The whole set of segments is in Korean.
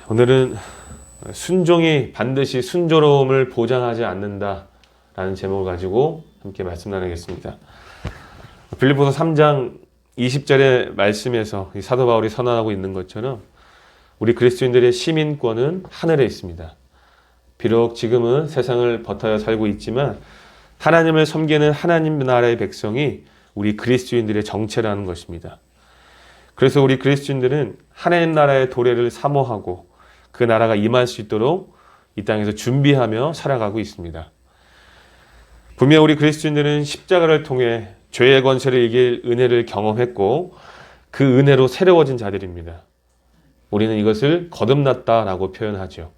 오늘은 순종이 반드시 순조로움을 보장하지 않는다라는 제목을 가지고 함께 말씀 나누겠습니다. 빌립보서 3장 20절의 말씀에서 사도 바울이 선언하고 있는 것처럼 우리 그리스도인들의 시민권은 하늘에 있습니다. 비록 지금은 세상을 버텨야 살고 있지만 하나님을 섬기는 하나님 나라의 백성이 우리 그리스도인들의 정체라는 것입니다. 그래서 우리 그리스도인들은 하나님 나라의 도래를 사모하고 그 나라가 임할 수 있도록 이 땅에서 준비하며 살아가고 있습니다. 분명 우리 그리스도인들은 십자가를 통해 죄의 권세를 이길 은혜를 경험했고 그 은혜로 새로워진 자들입니다. 우리는 이것을 거듭났다라고 표현하죠.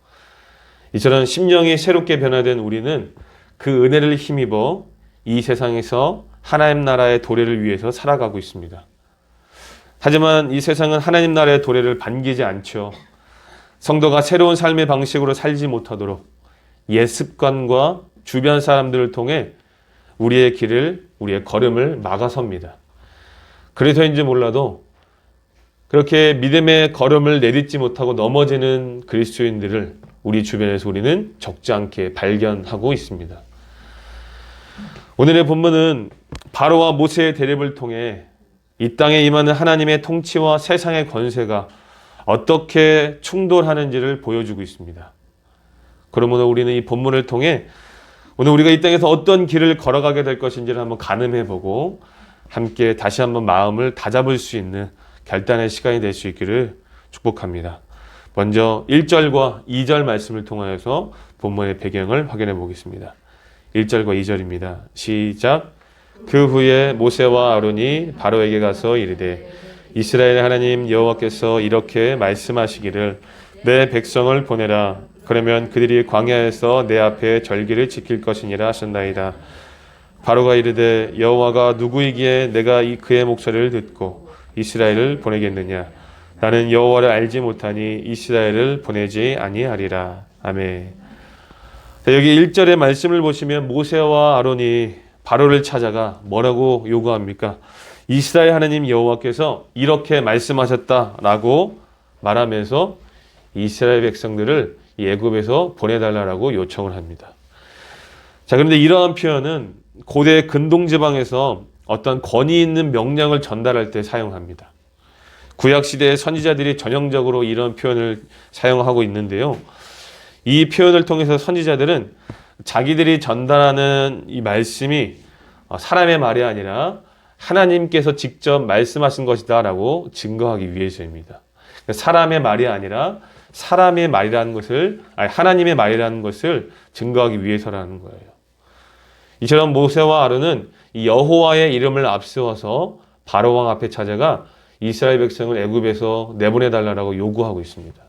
이처럼 심령이 새롭게 변화된 우리는 그 은혜를 힘입어 이 세상에서 하나님 나라의 도래를 위해서 살아가고 있습니다. 하지만 이 세상은 하나님 나라의 도래를 반기지 않죠. 성도가 새로운 삶의 방식으로 살지 못하도록 옛 습관과 주변 사람들을 통해 우리의 길을, 우리의 걸음을 막아섭니다. 그래서인지 몰라도 그렇게 믿음의 걸음을 내딛지 못하고 넘어지는 그리스도인들을 우리 주변에서 우리는 적지 않게 발견하고 있습니다. 오늘의 본문은 바로와 모세의 대립을 통해 이 땅에 임하는 하나님의 통치와 세상의 권세가 어떻게 충돌하는지를 보여주고 있습니다. 그러므로 우리는 이 본문을 통해 오늘 우리가 이 땅에서 어떤 길을 걸어가게 될 것인지를 한번 가늠해보고 함께 다시 한번 마음을 다잡을 수 있는 결단의 시간이 될 수 있기를 축복합니다. 먼저 1절과 2절 말씀을 통하여서 본문의 배경을 확인해 보겠습니다. 1절과 2절입니다. 시작. 그 후에 모세와 아론이 바로에게 가서 이르되 이스라엘의 하나님 여호와께서 이렇게 말씀하시기를 내 백성을 보내라. 그러면 그들이 광야에서 내 앞에 절기를 지킬 것이니라 하셨나이다. 바로가 이르되 여호와가 누구이기에 내가 그의 목소리를 듣고 이스라엘을 보내겠느냐. 나는 여호와를 알지 못하니 이스라엘을 보내지 아니하리라. 아멘. 여기 1절의 말씀을 보시면 모세와 아론이 바로를 찾아가 뭐라고 요구합니까? 이스라엘 하나님 여호와께서 이렇게 말씀하셨다라고 말하면서 이스라엘 백성들을 애굽에서 보내달라고 요청을 합니다. 자, 그런데 이러한 표현은 고대 근동지방에서 어떤 권위 있는 명령을 전달할 때 사용합니다. 구약시대의 선지자들이 전형적으로 이런 표현을 사용하고 있는데요. 이 표현을 통해서 선지자들은 자기들이 전달하는 이 말씀이 사람의 말이 아니라 하나님께서 직접 말씀하신 것이다 라고 증거하기 위해서입니다. 사람의 말이 아니라 사람의 말이라는 것을, 하나님의 말이라는 것을 증거하기 위해서라는 거예요. 이처럼 모세와 아론은 이 여호와의 이름을 앞세워서 바로왕 앞에 찾아가 이스라엘 백성을 애굽에서 내보내달라고 요구하고 있습니다.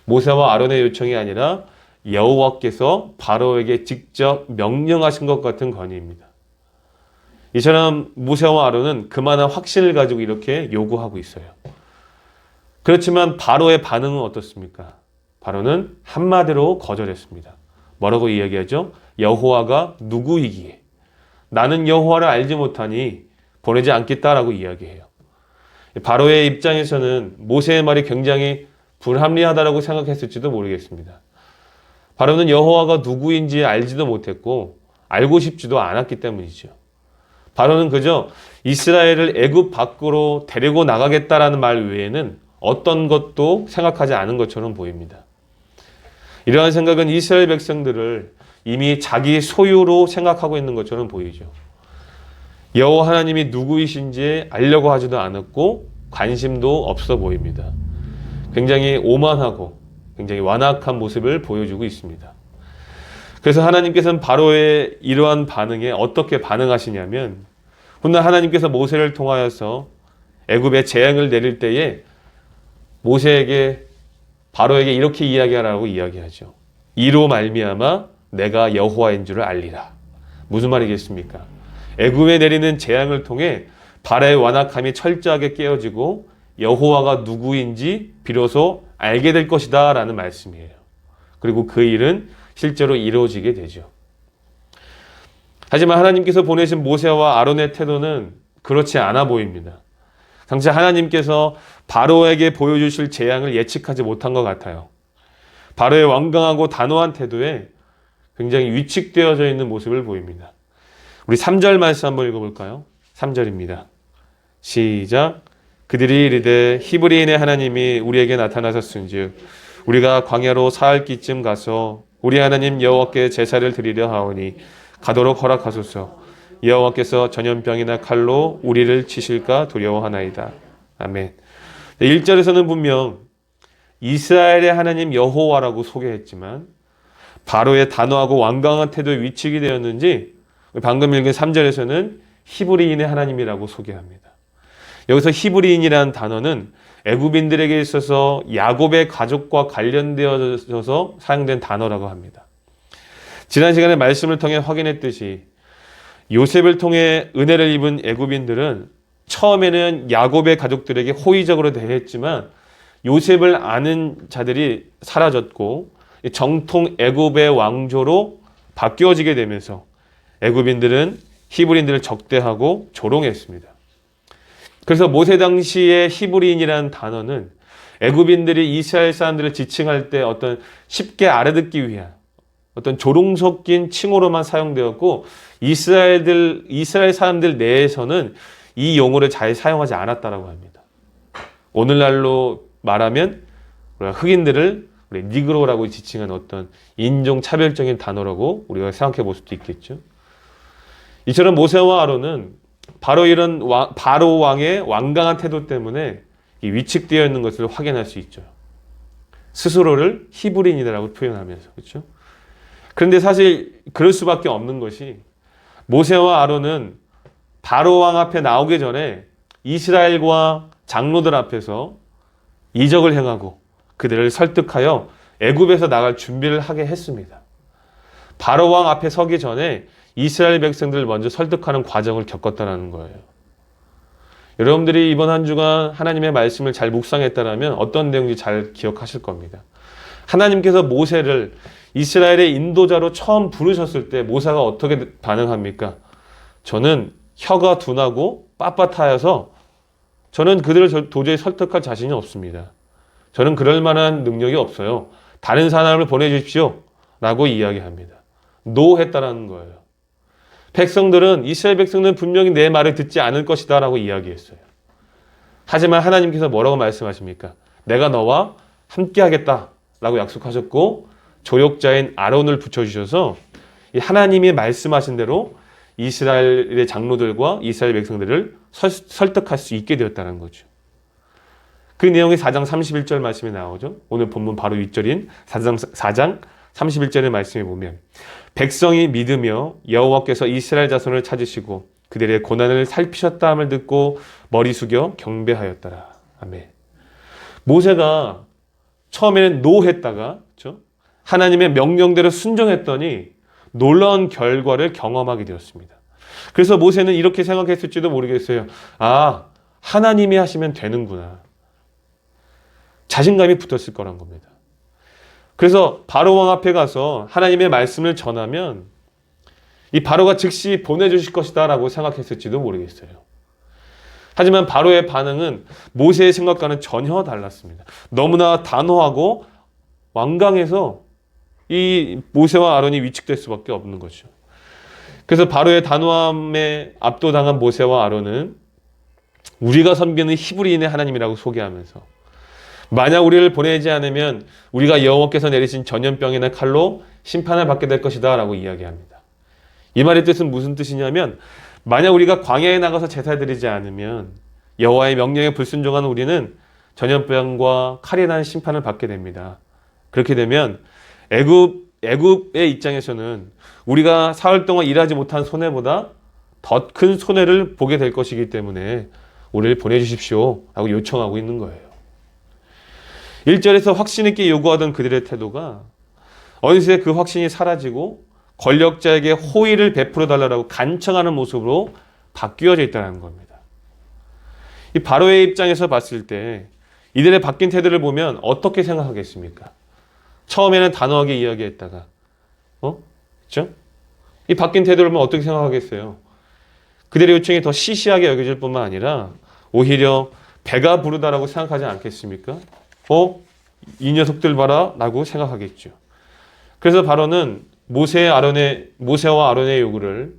모세와 아론의 요청이 아니라 여호와께서 바로에게 직접 명령하신 것 같은 권위입니다. 이처럼 모세와 아론은 그만한 확신을 가지고 이렇게 요구하고 있어요. 그렇지만 바로의 반응은 어떻습니까? 바로는 한마디로 거절했습니다. 뭐라고 이야기하죠? 여호와가 누구이기에 나는 여호와를 알지 못하니 보내지 않겠다라고 이야기해요. 바로의 입장에서는 모세의 말이 굉장히 불합리하다라고 생각했을지도 모르겠습니다. 바로는 여호와가 누구인지 알지도 못했고 알고 싶지도 않았기 때문이죠. 바로는 그저 이스라엘을 애굽 밖으로 데리고 나가겠다라는 말 외에는 어떤 것도 생각하지 않은 것처럼 보입니다. 이러한 생각은 이스라엘 백성들을 이미 자기 소유로 생각하고 있는 것처럼 보이죠. 여호와 하나님이 누구이신지 알려고 하지도 않았고 관심도 없어 보입니다. 굉장히 오만하고 굉장히 완악한 모습을 보여주고 있습니다. 그래서 하나님께서는 바로의 이러한 반응에 어떻게 반응하시냐면 훗날 하나님께서 모세를 통하여서 애굽에 재앙을 내릴 때에 모세에게 바로에게 이렇게 이야기하라고 이야기하죠. 이로 말미암아 내가 여호와인 줄을 알리라. 무슨 말이겠습니까? 애굽에 내리는 재앙을 통해 바로의 완악함이 철저하게 깨어지고 여호와가 누구인지 비로소 알게 될 것이다 라는 말씀이에요. 그리고 그 일은 실제로 이루어지게 되죠. 하지만 하나님께서 보내신 모세와 아론의 태도는 그렇지 않아 보입니다. 당시 하나님께서 바로에게 보여주실 재앙을 예측하지 못한 것 같아요. 바로의 완강하고 단호한 태도에 굉장히 위축되어져 있는 모습을 보입니다. 우리 3절 말씀 한번 읽어볼까요? 3절입니다. 시작. 그들이 이르되 히브리인의 하나님이 우리에게 나타나셨은즉 우리가 광야로 사흘기쯤 가서 우리 하나님 여호와께 제사를 드리려 하오니 가도록 허락하소서. 여호와께서 전염병이나 칼로 우리를 치실까 두려워하나이다. 아멘. 1절에서는 분명 이스라엘의 하나님 여호와라고 소개했지만 바로의 단호하고 완강한 태도에 위축이 되었는지 방금 읽은 3절에서는 히브리인의 하나님이라고 소개합니다. 여기서 히브리인이라는 단어는 애굽인들에게 있어서 야곱의 가족과 관련되어져서 사용된 단어라고 합니다. 지난 시간에 말씀을 통해 확인했듯이 요셉을 통해 은혜를 입은 애굽인들은 처음에는 야곱의 가족들에게 호의적으로 대했지만 요셉을 아는 자들이 사라졌고 정통 애굽의 왕조로 바뀌어지게 되면서 애굽인들은 히브리인들을 적대하고 조롱했습니다. 그래서 모세 당시의 히브리인이라는 단어는 애굽인들이 이스라엘 사람들을 지칭할 때 어떤 쉽게 알아듣기 위한 어떤 조롱 섞인 칭호로만 사용되었고 이스라엘 사람들 내에서는 이 용어를 잘 사용하지 않았다라고 합니다. 오늘날로 말하면 흑인들을 니그로라고 지칭한 어떤 인종 차별적인 단어라고 우리가 생각해 볼 수도 있겠죠. 이처럼 모세와 아론은 바로 이런 바로 왕의 완강한 태도 때문에 위축되어 있는 것을 확인할 수 있죠. 스스로를 히브리인이라고 표현하면서 그렇죠. 그런데 사실 그럴 수밖에 없는 것이 모세와 아론은 바로 왕 앞에 나오기 전에 이스라엘과 장로들 앞에서 이적을 행하고 그들을 설득하여 애굽에서 나갈 준비를 하게 했습니다. 바로 왕 앞에 서기 전에 이스라엘 백성들을 먼저 설득하는 과정을 겪었다는 거예요. 여러분들이 이번 한 주간 하나님의 말씀을 잘 묵상했다면 어떤 내용인지 잘 기억하실 겁니다. 하나님께서 모세를 이스라엘의 인도자로 처음 부르셨을 때 모세가 어떻게 반응합니까? 저는 혀가 둔하고 빳빳하여서 저는 그들을 도저히 설득할 자신이 없습니다. 저는 그럴 만한 능력이 없어요. 다른 사람을 보내주십시오. 라고 이야기합니다. 노했다라는 거예요. 이스라엘 백성들은 분명히 내 말을 듣지 않을 것이다 라고 이야기했어요. 하지만 하나님께서 뭐라고 말씀하십니까? 내가 너와 함께 하겠다 라고 약속하셨고 조력자인 아론을 붙여주셔서 하나님이 말씀하신 대로 이스라엘의 장로들과 이스라엘 백성들을 설득할 수 있게 되었다는 거죠. 그 내용이 4장 31절 말씀에 나오죠. 오늘 본문 바로 윗절인 4장 31절의 말씀에 보면 백성이 믿으며 여호와께서 이스라엘 자손을 찾으시고 그들의 고난을 살피셨다 함을 듣고 머리 숙여 경배하였더라. 아멘. 모세가 처음에는 노했다가 그렇죠? 하나님의 명령대로 순종했더니 놀라운 결과를 경험하게 되었습니다. 그래서 모세는 이렇게 생각했을지도 모르겠어요. 아, 하나님이 하시면 되는구나. 자신감이 붙었을 거란 겁니다. 그래서 바로 왕 앞에 가서 하나님의 말씀을 전하면 이 바로가 즉시 보내주실 것이다 라고 생각했을지도 모르겠어요. 하지만 바로의 반응은 모세의 생각과는 전혀 달랐습니다. 너무나 단호하고 완강해서 이 모세와 아론이 위축될 수밖에 없는 거죠. 그래서 바로의 단호함에 압도당한 모세와 아론은 우리가 섬기는 히브리인의 하나님이라고 소개하면서 만약 우리를 보내지 않으면 우리가 여호와께서 내리신 전염병이나 칼로 심판을 받게 될 것이다 라고 이야기합니다. 이 말의 뜻은 무슨 뜻이냐면 만약 우리가 광야에 나가서 제사 드리지 않으면 여호와의 명령에 불순종한 우리는 전염병과 칼에 대한 심판을 받게 됩니다. 그렇게 되면 애굽의 입장에서는 우리가 사흘 동안 일하지 못한 손해보다 더 큰 손해를 보게 될 것이기 때문에 우리를 보내주십시오 라고 요청하고 있는 거예요. 1절에서 확신 있게 요구하던 그들의 태도가 어느새 그 확신이 사라지고 권력자에게 호의를 베풀어 달라고 간청하는 모습으로 바뀌어져 있다는 겁니다. 이 바로의 입장에서 봤을 때 이들의 바뀐 태도를 보면 어떻게 생각하겠습니까? 처음에는 단호하게 이야기했다가 그렇죠? 이 바뀐 태도를 보면 어떻게 생각하겠어요? 그들의 요청이 더 시시하게 여겨질 뿐만 아니라 오히려 배가 부르다라고 생각하지 않겠습니까? 이 녀석들 봐라 라고 생각하겠죠. 그래서 바로는 모세와 아론의 요구를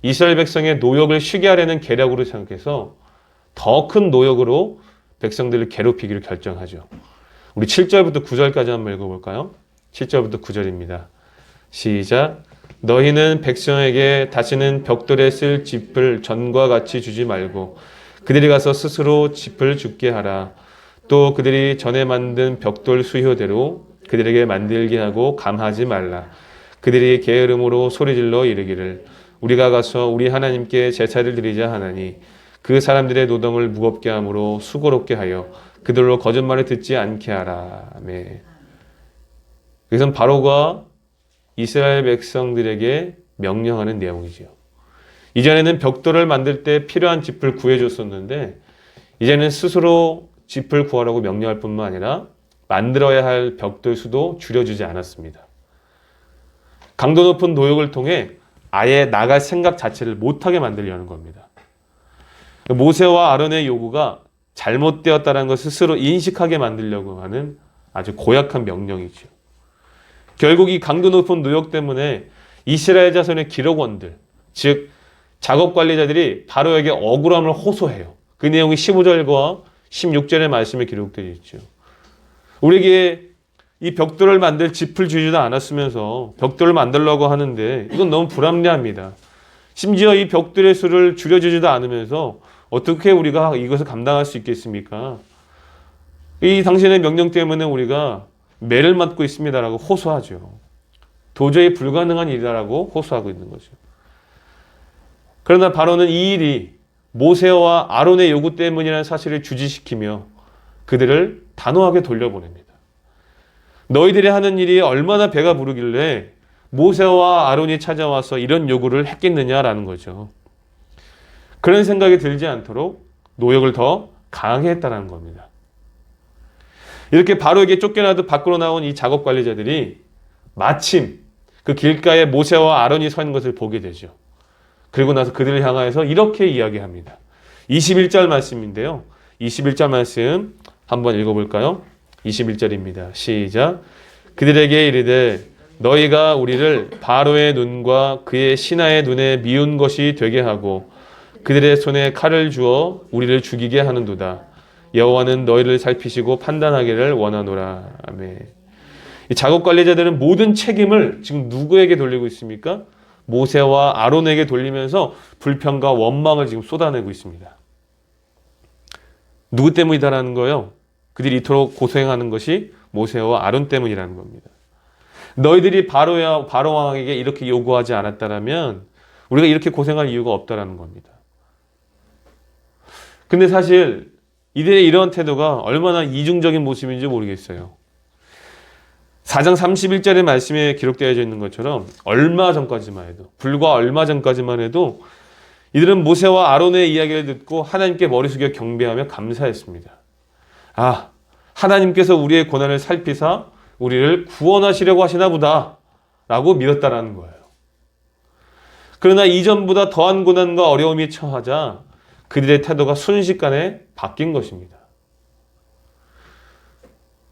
이스라엘 백성의 노역을 쉬게 하려는 계략으로 생각해서 더 큰 노역으로 백성들을 괴롭히기를 결정하죠. 우리 7절부터 9절까지 한번 읽어볼까요? 7절부터 9절입니다. 시작. 너희는 백성에게 다시는 벽돌에 쓸 짚을 전과 같이 주지 말고 그들이 가서 스스로 짚을 줍게 하라. 또 그들이 전에 만든 벽돌 수효대로 그들에게 만들게 하고 감하지 말라. 그들이 게으름으로 소리질러 이르기를 우리가 가서 우리 하나님께 제사를 드리자 하나니 그 사람들의 노동을 무겁게 함으로 수고롭게 하여 그들로 거짓말을 듣지 않게 하라. 아멘. 여기서는 바로가 이스라엘 백성들에게 명령하는 내용이지요. 이전에는 벽돌을 만들 때 필요한 짚을 구해줬었는데 이제는 스스로 짚을 구하라고 명령할 뿐만 아니라 만들어야 할 벽돌 수도 줄여주지 않았습니다. 강도 높은 노역을 통해 아예 나갈 생각 자체를 못하게 만들려는 겁니다. 모세와 아론의 요구가 잘못되었다는 것을 스스로 인식하게 만들려고 하는 아주 고약한 명령이죠. 결국 이 강도 높은 노역 때문에 이스라엘 자손의 기록원들, 즉 작업 관리자들이 바로에게 억울함을 호소해요. 그 내용이 15절과 16절의 말씀에 기록되어 있죠. 우리에게 이 벽돌을 만들 짚을 주지도 않았으면서 벽돌을 만들려고 하는데 이건 너무 불합리합니다. 심지어 이 벽돌의 수를 줄여주지도 않으면서 어떻게 우리가 이것을 감당할 수 있겠습니까? 이 당신의 명령 때문에 우리가 매를 맞고 있습니다라고 호소하죠. 도저히 불가능한 일이라고 호소하고 있는 거죠. 그러나 바로는 이 일이 모세와 아론의 요구 때문이라는 사실을 주지시키며 그들을 단호하게 돌려보냅니다. 너희들이 하는 일이 얼마나 배가 부르길래 모세와 아론이 찾아와서 이런 요구를 했겠느냐라는 거죠. 그런 생각이 들지 않도록 노역을 더 강하게 했다는 겁니다. 이렇게 바로에게 쫓겨나도 밖으로 나온 이 작업 관리자들이 마침 그 길가에 모세와 아론이 서 있는 것을 보게 되죠. 그리고 나서 그들을 향하여서 이렇게 이야기합니다. 21절 말씀인데요. 21절 말씀 한번 읽어볼까요? 21절입니다. 시작. 그들에게 이르되 너희가 우리를 바로의 눈과 그의 신하의 눈에 미운 것이 되게 하고 그들의 손에 칼을 주어 우리를 죽이게 하는도다. 여호와는 너희를 살피시고 판단하기를 원하노라. 아멘. 이 작업 관리자들은 모든 책임을 지금 누구에게 돌리고 있습니까? 모세와 아론에게 돌리면서 불평과 원망을 지금 쏟아내고 있습니다. 누구 때문이다라는 거예요? 그들이 이토록 고생하는 것이 모세와 아론 때문이라는 겁니다. 너희들이 바로 왕에게 이렇게 요구하지 않았다라면 우리가 이렇게 고생할 이유가 없다라는 겁니다. 근데 사실 이들의 이러한 태도가 얼마나 이중적인 모습인지 모르겠어요. 4장 31절의 말씀에 기록되어 있는 것처럼 불과 얼마 전까지만 해도 이들은 모세와 아론의 이야기를 듣고 하나님께 머리 숙여 경배하며 감사했습니다. 하나님께서 우리의 고난을 살피사 우리를 구원하시려고 하시나 보다 라고 믿었다라는 거예요. 그러나 이전보다 더한 고난과 어려움이 처하자 그들의 태도가 순식간에 바뀐 것입니다.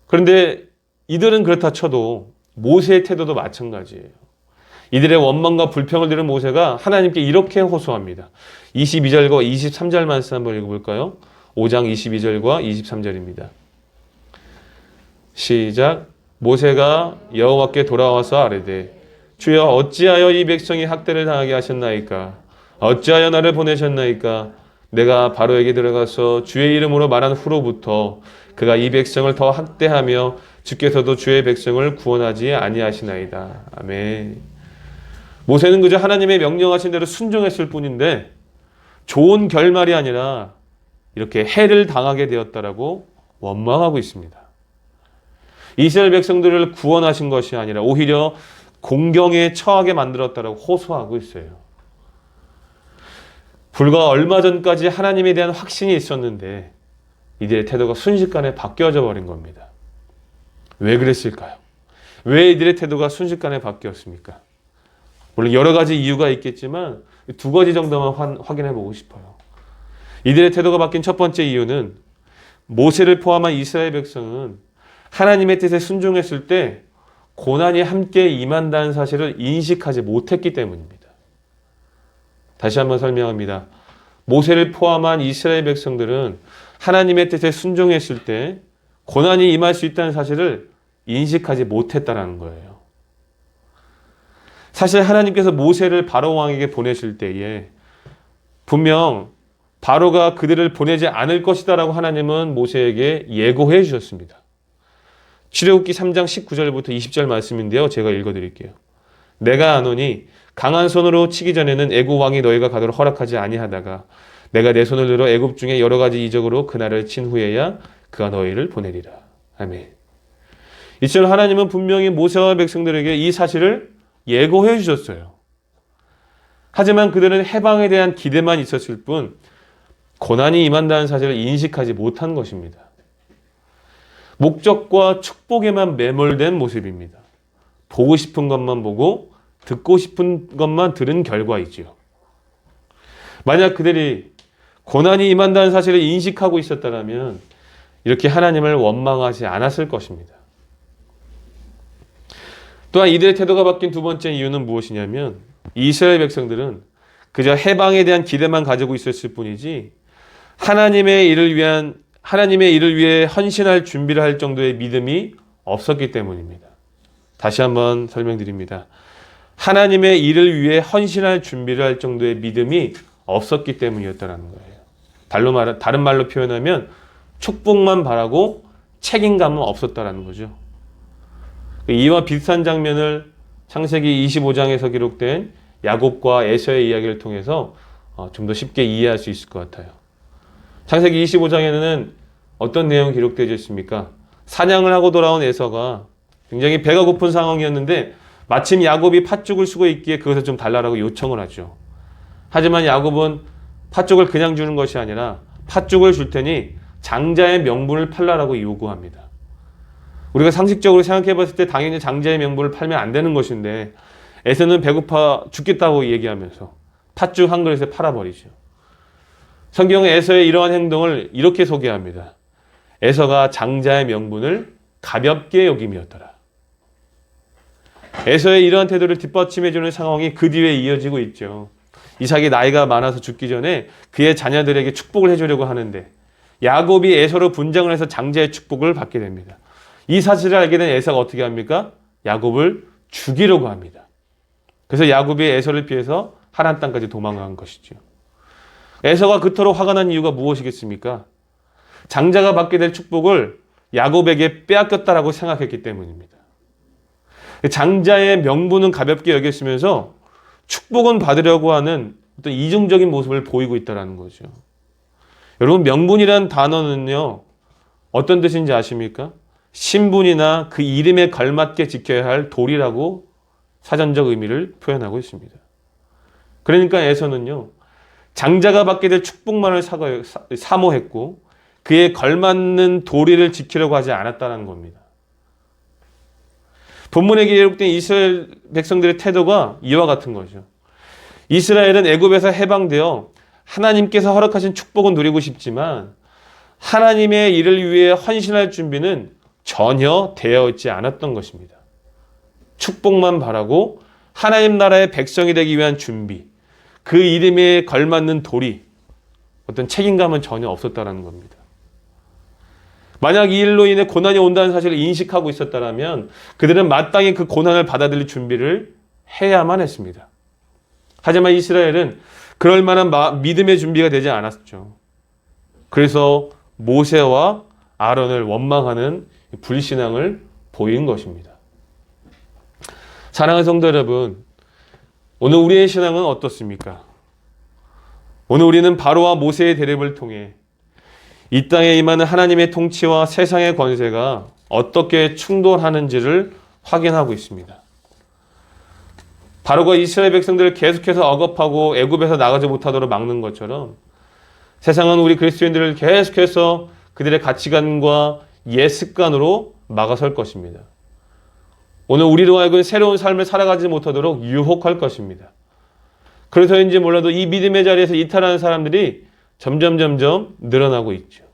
그런데 이들은 그렇다 쳐도 모세의 태도도 마찬가지예요. 이들의 원망과 불평을 들은 모세가 하나님께 이렇게 호소합니다. 22절과 23절 말씀 한번 읽어볼까요? 5장 22절과 23절입니다. 시작. 모세가 여호와께 돌아와서 아뢰되 주여 어찌하여 이 백성이 학대를 당하게 하셨나이까? 어찌하여 나를 보내셨나이까? 내가 바로에게 들어가서 주의 이름으로 말한 후로부터 그가 이 백성을 더 학대하며 주께서도 주의 백성을 구원하지 아니하시나이다. 아멘. 모세는 그저 하나님의 명령하신 대로 순종했을 뿐인데 좋은 결말이 아니라 이렇게 해를 당하게 되었다라고 원망하고 있습니다. 이스라엘 백성들을 구원하신 것이 아니라 오히려 공경에 처하게 만들었다라고 호소하고 있어요. 불과 얼마 전까지 하나님에 대한 확신이 있었는데 이들의 태도가 순식간에 바뀌어져 버린 겁니다. 왜 그랬을까요? 왜 이들의 태도가 순식간에 바뀌었습니까? 물론 여러 가지 이유가 있겠지만 두 가지 정도만 확인해 보고 싶어요. 이들의 태도가 바뀐 첫 번째 이유는 모세를 포함한 이스라엘 백성은 하나님의 뜻에 순종했을 때 고난이 함께 임한다는 사실을 인식하지 못했기 때문입니다. 다시 한번 설명합니다. 모세를 포함한 이스라엘 백성들은 하나님의 뜻에 순종했을 때 고난이 임할 수 있다는 사실을 인식하지 못했다는 거예요. 사실 하나님께서 모세를 바로 왕에게 보내실 때에 분명 바로가 그들을 보내지 않을 것이다라고 하나님은 모세에게 예고해 주셨습니다. 출애굽기 3장 19절부터 20절 말씀인데요. 제가 읽어드릴게요. 내가 아노니 강한 손으로 치기 전에는 애굽 왕이 너희가 가도록 허락하지 아니하다가 내가 내 손을 들어 애굽 중에 여러 가지 이적으로 그날을 친 후에야 그가 너희를 보내리라. 아멘. 이처럼 하나님은 분명히 모세와 백성들에게 이 사실을 예고해 주셨어요. 하지만 그들은 해방에 대한 기대만 있었을 뿐 고난이 임한다는 사실을 인식하지 못한 것입니다. 목적과 축복에만 매몰된 모습입니다. 보고 싶은 것만 보고 듣고 싶은 것만 들은 결과이지요. 만약 그들이 고난이 임한다는 사실을 인식하고 있었다면 이렇게 하나님을 원망하지 않았을 것입니다. 또한 이들의 태도가 바뀐 두 번째 이유는 무엇이냐면 이스라엘 백성들은 그저 해방에 대한 기대만 가지고 있었을 뿐이지 하나님의 일을 위해 헌신할 준비를 할 정도의 믿음이 없었기 때문입니다. 다시 한번 설명드립니다. 하나님의 일을 위해 헌신할 준비를 할 정도의 믿음이 없었기 때문이었다는 거예요. 다른 말로 표현하면 축복만 바라고 책임감은 없었다는 거죠. 이와 비슷한 장면을 창세기 25장에서 기록된 야곱과 에서의 이야기를 통해서 좀 더 쉽게 이해할 수 있을 것 같아요. 창세기 25장에는 어떤 내용이 기록되어 있습니까? 사냥을 하고 돌아온 에서가 굉장히 배가 고픈 상황이었는데 마침 야곱이 팥죽을 쓰고 있기에 그것을 좀 달라고 요청을 하죠. 하지만 야곱은 팥죽을 그냥 주는 것이 아니라 팥죽을 줄 테니 장자의 명분을 팔라라고 요구합니다. 우리가 상식적으로 생각해 봤을 때 당연히 장자의 명분을 팔면 안 되는 것인데 에서는 배고파 죽겠다고 얘기하면서 팥죽 한 그릇에 팔아버리죠. 성경은 에서의 이러한 행동을 이렇게 소개합니다. 에서가 장자의 명분을 가볍게 여김이었더라. 에서의 이러한 태도를 뒷받침해주는 상황이 그 뒤에 이어지고 있죠. 이삭이 나이가 많아서 죽기 전에 그의 자녀들에게 축복을 해주려고 하는데 야곱이 에서로 분장을 해서 장자의 축복을 받게 됩니다. 이 사실을 알게 된 에서가 어떻게 합니까? 야곱을 죽이려고 합니다. 그래서 야곱이 에서를 피해서 하란 땅까지 도망간 것이죠. 에서가 그토록 화가 난 이유가 무엇이겠습니까? 장자가 받게 될 축복을 야곱에게 빼앗겼다라고 생각했기 때문입니다. 장자의 명분은 가볍게 여겼으면서 축복은 받으려고 하는 어떤 이중적인 모습을 보이고 있다는 거죠. 여러분, 명분이라는 단어는요, 어떤 뜻인지 아십니까? 신분이나 그 이름에 걸맞게 지켜야 할 도리라고 사전적 의미를 표현하고 있습니다. 그러니까 에서는요, 장자가 받게 될 축복만을 사모했고 그에 걸맞는 도리를 지키려고 하지 않았다는 겁니다. 본문에 기록된 이스라엘 백성들의 태도가 이와 같은 거죠. 이스라엘은 애굽에서 해방되어 하나님께서 허락하신 축복은 누리고 싶지만 하나님의 일을 위해 헌신할 준비는 전혀 되어 있지 않았던 것입니다. 축복만 바라고 하나님 나라의 백성이 되기 위한 준비, 그 이름에 걸맞는 도리, 어떤 책임감은 전혀 없었다는 겁니다. 만약 이 일로 인해 고난이 온다는 사실을 인식하고 있었다면 그들은 마땅히 그 고난을 받아들일 준비를 해야만 했습니다. 하지만 이스라엘은 그럴 만한 믿음의 준비가 되지 않았죠. 그래서 모세와 아론을 원망하는 불신앙을 보인 것입니다. 사랑하는 성도 여러분, 오늘 우리의 신앙은 어떻습니까? 오늘 우리는 바로와 모세의 대립을 통해 이 땅에 임하는 하나님의 통치와 세상의 권세가 어떻게 충돌하는지를 확인하고 있습니다. 바로가 이스라엘 백성들을 계속해서 억압하고 애굽에서 나가지 못하도록 막는 것처럼 세상은 우리 그리스도인들을 계속해서 그들의 가치관과 옛 습관으로 막아설 것입니다. 오늘 우리로 하여금 새로운 삶을 살아가지 못하도록 유혹할 것입니다. 그래서인지 몰라도 이 믿음의 자리에서 이탈하는 사람들이 점점 늘어나고 있죠.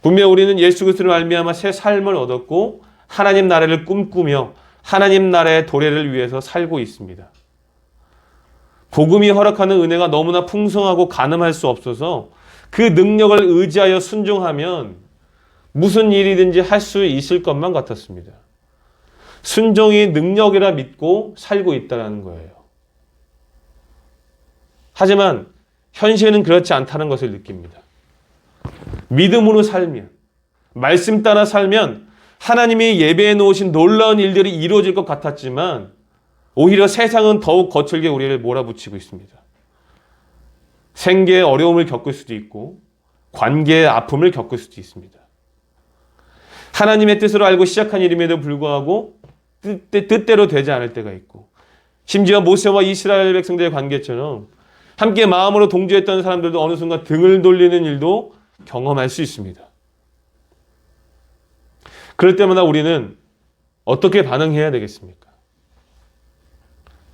분명 우리는 예수 그리스도를 말미암아 새 삶을 얻었고 하나님 나라를 꿈꾸며 하나님 나라의 도래를 위해서 살고 있습니다. 복음이 허락하는 은혜가 너무나 풍성하고 가늠할 수 없어서 그 능력을 의지하여 순종하면 무슨 일이든지 할 수 있을 것만 같았습니다. 순종이 능력이라 믿고 살고 있다는 거예요. 하지만 현실은 그렇지 않다는 것을 느낍니다. 믿음으로 살면, 말씀 따라 살면 하나님이 예배해 놓으신 놀라운 일들이 이루어질 것 같았지만 오히려 세상은 더욱 거칠게 우리를 몰아붙이고 있습니다. 생계의 어려움을 겪을 수도 있고 관계의 아픔을 겪을 수도 있습니다. 하나님의 뜻으로 알고 시작한 일임에도 불구하고 뜻대로 되지 않을 때가 있고 심지어 모세와 이스라엘 백성들의 관계처럼 함께 마음으로 동조했던 사람들도 어느 순간 등을 돌리는 일도 경험할 수 있습니다. 그럴 때마다 우리는 어떻게 반응해야 되겠습니까?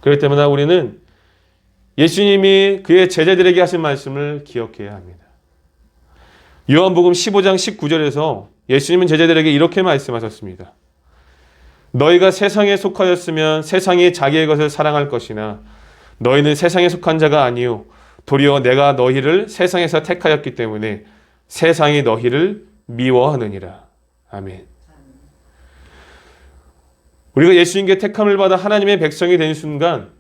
그럴 때마다 우리는 예수님이 그의 제자들에게 하신 말씀을 기억해야 합니다. 요한복음 15장 19절에서 예수님은 제자들에게 이렇게 말씀하셨습니다. 너희가 세상에 속하였으면 세상이 자기의 것을 사랑할 것이나 너희는 세상에 속한 자가 아니요 도리어 내가 너희를 세상에서 택하였기 때문에 세상이 너희를 미워하느니라. 아멘. 우리가 예수님께 택함을 받아 하나님의 백성이 된 순간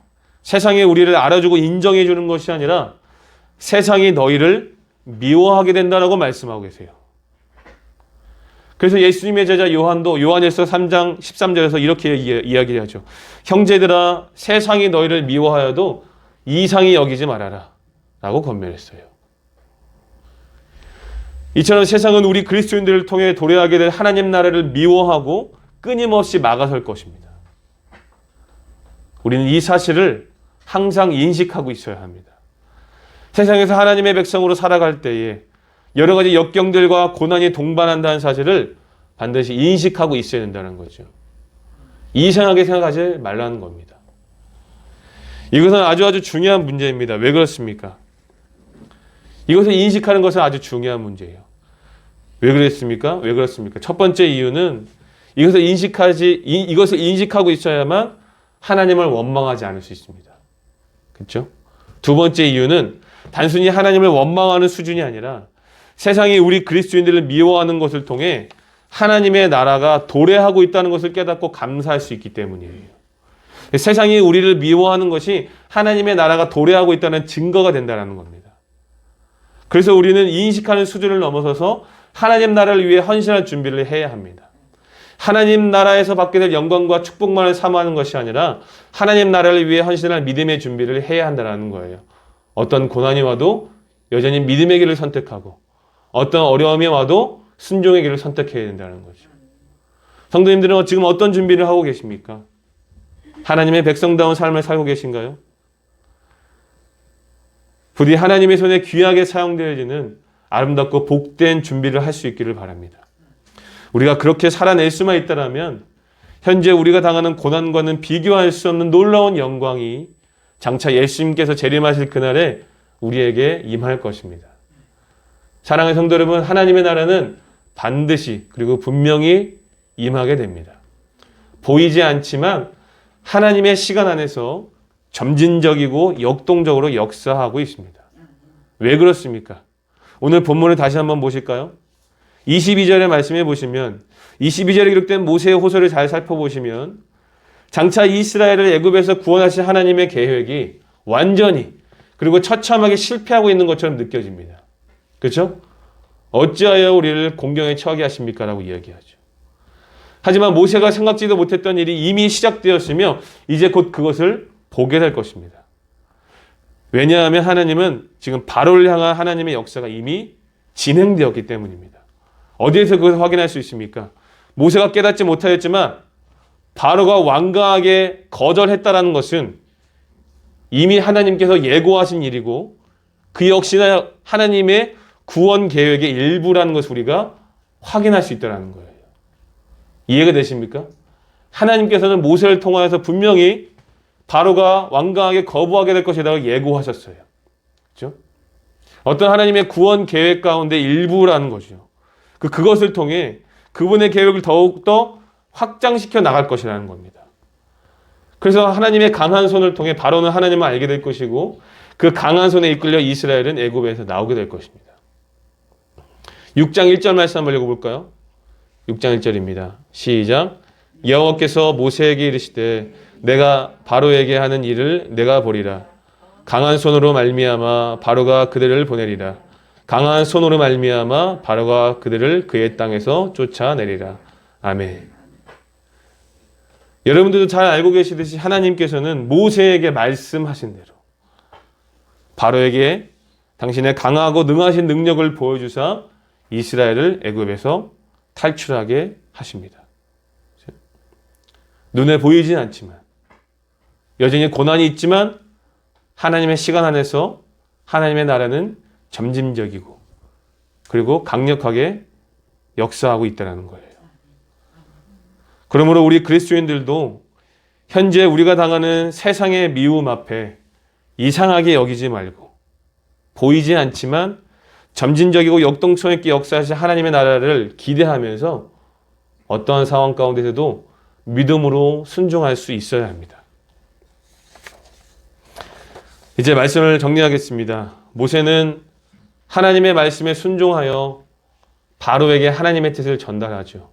세상이 우리를 알아주고 인정해 주는 것이 아니라 세상이 너희를 미워하게 된다라고 말씀하고 계세요. 그래서 예수님의 제자 요한도 요한일서 3장 13절에서 이렇게 이야기를 하죠. 형제들아 세상이 너희를 미워하여도 이상히 여기지 말아라 라고 권면했어요. 이처럼 세상은 우리 그리스도인들을 통해 도래하게 될 하나님 나라를 미워하고 끊임없이 막아설 것입니다. 우리는 이 사실을 항상 인식하고 있어야 합니다. 세상에서 하나님의 백성으로 살아갈 때에 여러 가지 역경들과 고난이 동반한다는 사실을 반드시 인식하고 있어야 된다는 거죠. 이상하게 생각하지 말라는 겁니다. 이것은 아주 중요한 문제입니다. 왜 그렇습니까? 이것을 인식하는 것은 아주 중요한 문제예요. 왜 그랬습니까? 왜 그렇습니까? 첫 번째 이유는 이것을 인식하고 있어야만 하나님을 원망하지 않을 수 있습니다. 그렇죠? 두 번째 이유는 단순히 하나님을 원망하는 수준이 아니라 세상이 우리 그리스도인들을 미워하는 것을 통해 하나님의 나라가 도래하고 있다는 것을 깨닫고 감사할 수 있기 때문이에요. 세상이 우리를 미워하는 것이 하나님의 나라가 도래하고 있다는 증거가 된다는 겁니다. 그래서 우리는 인식하는 수준을 넘어서서 하나님 나라를 위해 헌신할 준비를 해야 합니다. 하나님 나라에서 받게 될 영광과 축복만을 사모하는 것이 아니라 하나님 나라를 위해 헌신할 믿음의 준비를 해야 한다는 거예요. 어떤 고난이 와도 여전히 믿음의 길을 선택하고 어떤 어려움이 와도 순종의 길을 선택해야 된다는 거죠. 성도님들은 지금 어떤 준비를 하고 계십니까? 하나님의 백성다운 삶을 살고 계신가요? 부디 하나님의 손에 귀하게 사용되어지는 아름답고 복된 준비를 할 수 있기를 바랍니다. 우리가 그렇게 살아낼 수만 있다면 현재 우리가 당하는 고난과는 비교할 수 없는 놀라운 영광이 장차 예수님께서 재림하실 그날에 우리에게 임할 것입니다. 사랑하는 성도 여러분, 하나님의 나라는 반드시 그리고 분명히 임하게 됩니다. 보이지 않지만 하나님의 시간 안에서 점진적이고 역동적으로 역사하고 있습니다. 왜 그렇습니까? 오늘 본문을 다시 한번 보실까요? 22절의 말씀해 보시면 22절에 기록된 모세의 호소를 잘 살펴보시면 장차 이스라엘을 애굽에서 구원하신 하나님의 계획이 완전히 그리고 처참하게 실패하고 있는 것처럼 느껴집니다. 그렇죠? 어찌하여 우리를 공경에 처하게 하십니까? 라고 이야기하죠. 하지만 모세가 생각지도 못했던 일이 이미 시작되었으며 이제 곧 그것을 보게 될 것입니다. 왜냐하면 하나님은 지금 바로를 향한 하나님의 역사가 이미 진행되었기 때문입니다. 어디에서 그것을 확인할 수 있습니까? 모세가 깨닫지 못하였지만 바로가 완강하게 거절했다라는 것은 이미 하나님께서 예고하신 일이고 그 역시나 하나님의 구원 계획의 일부라는 것을 우리가 확인할 수 있다는 거예요. 이해가 되십니까? 하나님께서는 모세를 통하여서 분명히 바로가 완강하게 거부하게 될 것이라고 예고하셨어요. 그렇죠? 어떤 하나님의 구원 계획 가운데 일부라는 거죠. 그것을 통해 그분의 계획을 더욱더 확장시켜 나갈 것이라는 겁니다. 그래서 하나님의 강한 손을 통해 바로는 하나님을 알게 될 것이고 그 강한 손에 이끌려 이스라엘은 애굽에서 나오게 될 것입니다. 6장 1절 말씀 한번 읽어볼까요? 6장 1절입니다. 시작. 여호와께서 모세에게 이르시되 내가 바로에게 하는 일을 내가 보리라. 강한 손으로 말미암아 바로가 그들을 보내리라. 강한 손으로 말미암아 바로가 그들을 그의 땅에서 쫓아내리라. 아멘. 여러분들도 잘 알고 계시듯이 하나님께서는 모세에게 말씀하신 대로 바로에게 당신의 강하고 능하신 능력을 보여주사 이스라엘을 애굽에서 탈출하게 하십니다. 눈에 보이진 않지만 여전히 고난이 있지만 하나님의 시간 안에서 하나님의 나라는 점진적이고 그리고 강력하게 역사하고 있다는 거예요. 그러므로 우리 그리스도인들도 현재 우리가 당하는 세상의 미움 앞에 이상하게 여기지 말고 보이지 않지만 점진적이고 역동성 있게 역사하신 하나님의 나라를 기대하면서 어떠한 상황 가운데서도 믿음으로 순종할 수 있어야 합니다. 이제 말씀을 정리하겠습니다. 모세는 하나님의 말씀에 순종하여 바로에게 하나님의 뜻을 전달하죠.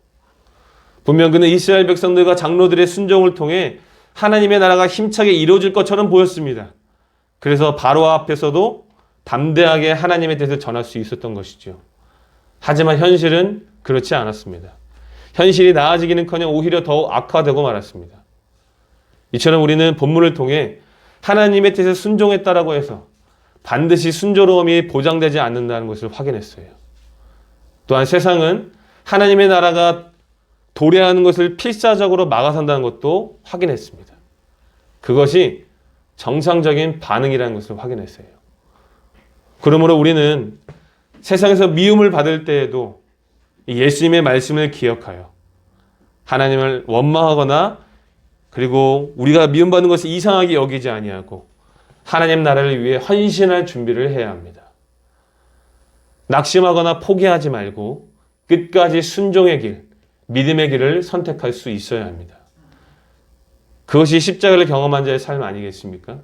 분명 그는 이스라엘 백성들과 장로들의 순종을 통해 하나님의 나라가 힘차게 이루어질 것처럼 보였습니다. 그래서 바로 앞에서도 담대하게 하나님의 뜻을 전할 수 있었던 것이죠. 하지만 현실은 그렇지 않았습니다. 현실이 나아지기는커녕 오히려 더욱 악화되고 말았습니다. 이처럼 우리는 본문을 통해 하나님의 뜻에 순종했다라고 해서 반드시 순조로움이 보장되지 않는다는 것을 확인했어요. 또한 세상은 하나님의 나라가 도래하는 것을 필사적으로 막아선다는 것도 확인했습니다. 그것이 정상적인 반응이라는 것을 확인했어요. 그러므로 우리는 세상에서 미움을 받을 때에도 예수님의 말씀을 기억하여 하나님을 원망하거나 그리고 우리가 미움받는 것을 이상하게 여기지 아니하고 하나님 나라를 위해 헌신할 준비를 해야 합니다. 낙심하거나 포기하지 말고 끝까지 순종의 길, 믿음의 길을 선택할 수 있어야 합니다. 그것이 십자가를 경험한 자의 삶 아니겠습니까?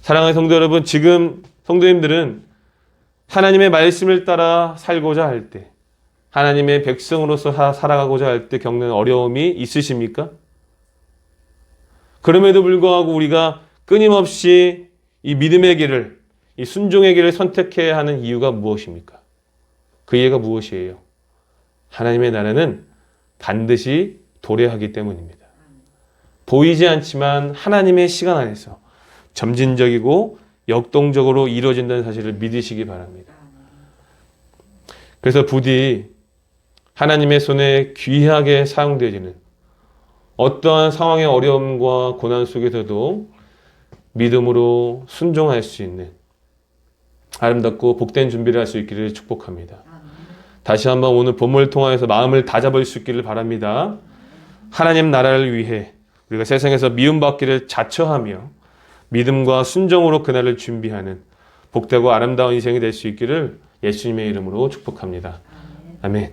사랑하는 성도 여러분, 지금 성도님들은 하나님의 말씀을 따라 살고자 할 때, 하나님의 백성으로서 살아가고자 할 때 겪는 어려움이 있으십니까? 그럼에도 불구하고 우리가 끊임없이 이 믿음의 길을, 이 순종의 길을 선택해야 하는 이유가 무엇입니까? 그 이유가 무엇이에요? 하나님의 나라는 반드시 도래하기 때문입니다. 보이지 않지만 하나님의 시간 안에서 점진적이고 역동적으로 이루어진다는 사실을 믿으시기 바랍니다. 그래서 부디 하나님의 손에 귀하게 사용되어지는 어떠한 상황의 어려움과 고난 속에서도 믿음으로 순종할 수 있는 아름답고 복된 준비를 할 수 있기를 축복합니다. 다시 한번 오늘 본문을 통하여서 마음을 다잡을 수 있기를 바랍니다. 하나님 나라를 위해 우리가 세상에서 미움받기를 자처하며 믿음과 순종으로 그날을 준비하는 복되고 아름다운 인생이 될 수 있기를 예수님의 이름으로 축복합니다. 아멘.